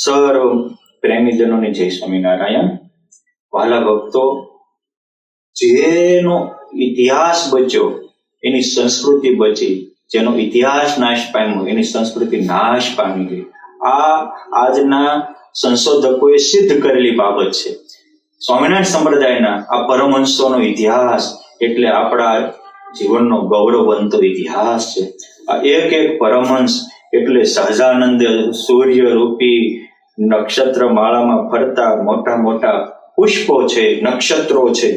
સર્વ પ્રેમીજનોને જય સ્વામિનારાયણ. વાલા ભક્તો, જેનો ઇતિહાસ બચ્યો એની સંસ્કૃતિ બચી, જેનો ઇતિહાસ નાશ પામ્યો એની સંસ્કૃતિ નાશ પામી ગઈ. આ આજના સંશોધકોએ સિદ્ધ કરેલી બાબત છે. સ્વામિનારાયણ સંપ્રદાયના આ પરમહંસોનો ઇતિહાસ એટલે આપણા જીવનનો ગૌરવવંતો ઇતિહાસ છે. આ એક એક પરમહંસ એટલે સહજાનંદ સૂર્ય રૂપી નક્ષત્ર માળામાં ફરતા મોટા મોટા પુષ્પો છે, નક્ષત્રો છે.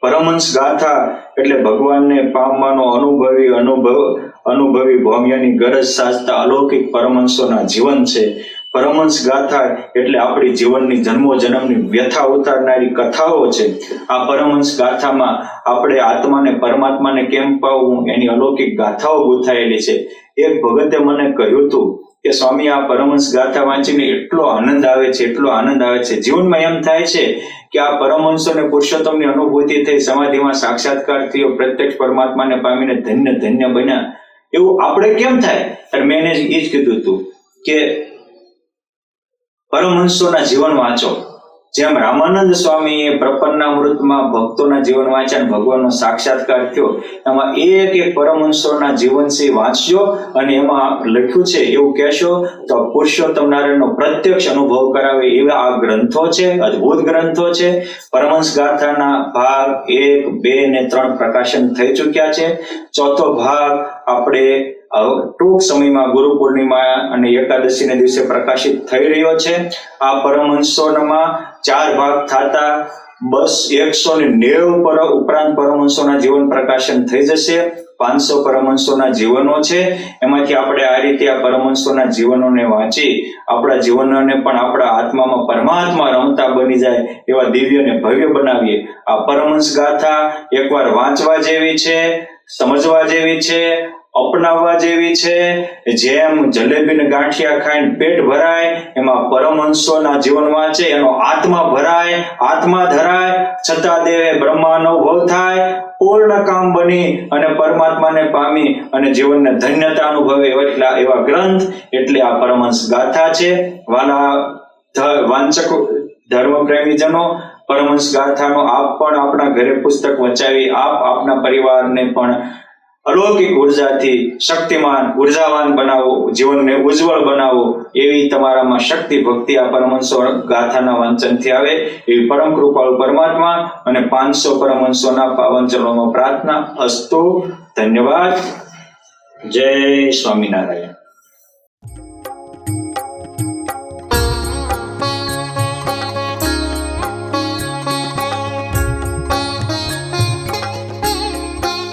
પરમહંસ ગાથા એટલે ભગવાનને પામવાનો અનુભવી ભૌમ્યની ગરજ સાજતા અલૌકિક પરમહંસોના જીવન છે. પરમહંસ ગાથા એટલે આપણી જીવનની જન્મો જન્મની વ્યથા ઉતારનારી કથાઓ છે. આ પરમહંસ ગાથામાં આપણે આત્માને પરમાત્માને કેમ પામવું એની અલૌકિક ગાથાઓ ગૂંથાયેલી છે. એક ભગતે મને કહ્યું હતું કે સ્વામી, આ પરમહંસ ગાથા વાંચીને એટલો આનંદ આવે છે, એટલો આનંદ આવે છે. જીવનમાં એમ થાય છે કે આ પરમહંસોને પુરુષોત્તમની અનુભૂતિ થઈ, સમાધિમાં સાક્ષાત્કાર થયો, પ્રત્યક્ષ પરમાત્માને પામીને ધન્ય ધન્ય બન્યા. એવું આપણે કેમ થાય? મેં એને એ જ કીધું હતું કે પરમહંસોના જીવન વાંચો. જેમ રામાનંદ સ્વામીએ પ્રપન્નામૃતમાં ભક્તોના જીવન વાંચ્યા, ભગવાનનો સાક્ષાત્કાર થયો, એમાં એક એક પરમહંસોના જીવનથી વાંચજો અને એમાં લખ્યું છે એવું કહેશો તો પુરુષોત્તમ નારાયણનો પ્રત્યક્ષ અનુભવ કરાવે એવા આ ગ્રંથો છે, અદ્ભુત ગ્રંથો છે. પરમહંસ ગાથાના ભાગ 1, 2 ને 3 પ્રકાશન થઈ ચુક્યા છે. ચોથો ભાગ આપણે ટૂંક સમયમાં ગુરુ પૂર્ણિમા અને એકાદશીને દિવસે પ્રકાશિત થઈ રહ્યો છે. આ પરમહંસોમાં 4 ભાગ થતા 190 ઉપરાંત પરમહંસોના જીવન પ્રકાશન થઈ જશે. 500 પરમહંસોના જીવનો છે. એમાંથી આપણે આ રીતે આ પરમહંસોના જીવનોને વાંચી આપણા જીવનોને પણ આપણા આત્મામાં પરમાત્મા રમતા બની જાય એવા દિવ્ય અને ભવ્ય બનાવીએ. આ પરમહંસ ગાથા એકવાર વાંચવા જેવી છે, સમજવા જેવી છે, અપનાવવા જેવી છે. જેમ જલેબીને ગાંઠિયા ખાઈને પેટ ભરાય, એમાં પરમહંસોના જીવન વાંચે એનો આત્મા ભરાય, આત્મા ધરાય, છતાં દેવે બ્રહ્માનુભવ થાય, પૂર્ણ કામ બની અને પરમાત્માને પામી અને જીવનને ધન્યતા અનુભવે એવા ગ્રંથ એટલે આ પરમહંસ ગાથા છે. વાલા વાંચકો, ધર્મ પ્રેમીજનો, પરમહંસ ગાથાનો આપ પણ આપણા ઘરે પુસ્તક વંચાવી આપ આપના પરિવારને પણ અલૌકિક ઉર્જાથી શક્તિમાન, ઉર્જાવાન બનાવો, જીવનને ઉજ્જવળ બનાવો એવી તમારામાં શક્તિ ભક્તિ આ પરમહંસો ગાથાના વાંચનથી આવે એવી પરમ કૃપાળુ પરમાત્મા અને 500 પરમહંસોના પાવન ચરણોમાં પ્રાર્થના. અસ્તુ. ધન્યવાદ. જય સ્વામિનારાયણ.